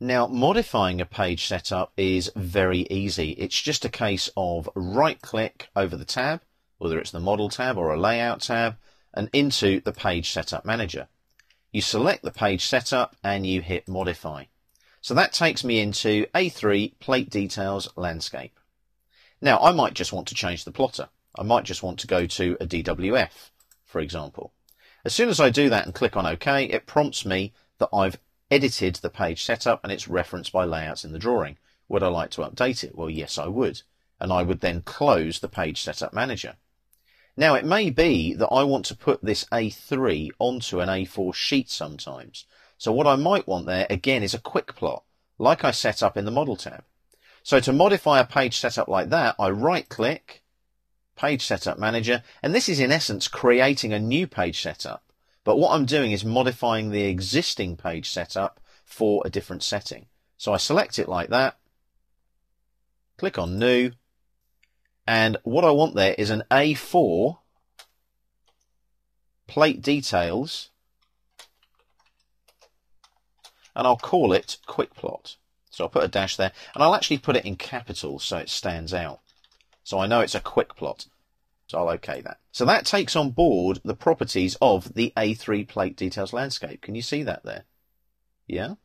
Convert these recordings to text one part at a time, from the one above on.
Now, modifying a page setup is very easy. It's just a case of right-click over the tab, whether it's the Model tab or a Layout tab, and into the Page Setup Manager. You select the page setup and you hit Modify. So that takes me into A3 Plate Details Landscape. Now, I might just want to change the plotter. I might just want to go to a DWF, for example. As soon as I do that and click on OK, it prompts me that I've edited the page setup and it's referenced by layouts in the drawing. Would I like to update it? Well, yes, I would. And I would then close the Page Setup Manager. Now, it may be that I want to put this A3 onto an A4 sheet sometimes. So what I might want there, again, is a quick plot, like I set up in the Model tab. So to modify a page setup like that, I right-click, Page Setup Manager, and this is in essence creating a new page setup. But what I'm doing is modifying the existing page setup for a different setting. So I select it like that, click on New, and what I want there is an A4 Plate Details, and I'll call it Quick Plot. So I'll put a dash there, and I'll actually put it in capitals so it stands out. So I know it's a quick plot. So I'll OK that. So that takes on board the properties of the A3 Plate Details Landscape. Can you see that there? Yeah?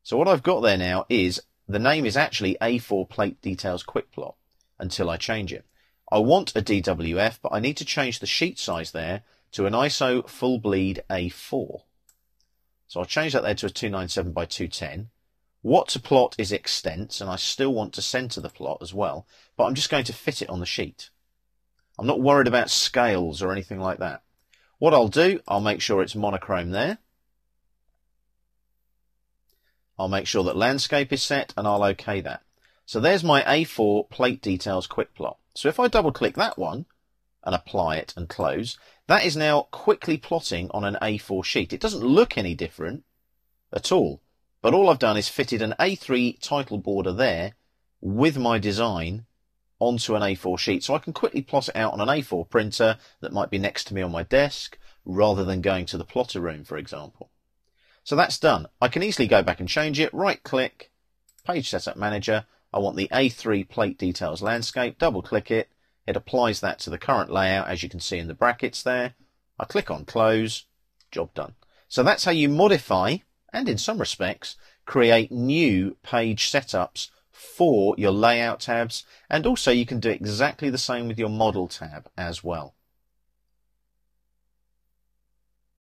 So what I've got there now is, the name is actually A4 Plate Details Quick Plot until I change it. I want a DWF, but I need to change the sheet size there to an ISO full bleed A4. So I'll change that there to a 297 by 210. What to plot is extents, and I still want to center the plot as well, but I'm just going to fit it on the sheet. I'm not worried about scales or anything like that. What I'll do, I'll make sure it's monochrome there. I'll make sure that landscape is set, and I'll OK that. So there's my A4 Plate Details Quick Plot. So if I double click that one and apply it and close, that is now quickly plotting on an A4 sheet. It doesn't look any different at all, but all I've done is fitted an A3 title border there with my design onto an A4 sheet, so I can quickly plot it out on an A4 printer that might be next to me on my desk rather than going to the plotter room, for example. So that's done. I can easily go back and change it. Right click, Page Setup Manager. I want the A3 Plate Details Landscape. Double click it. It applies that to the current layout, as you can see in the brackets there. I click on Close. Job done. So that's how you modify, and in some respects, create new page setups for your layout tabs, and also you can do exactly the same with your Model tab as well.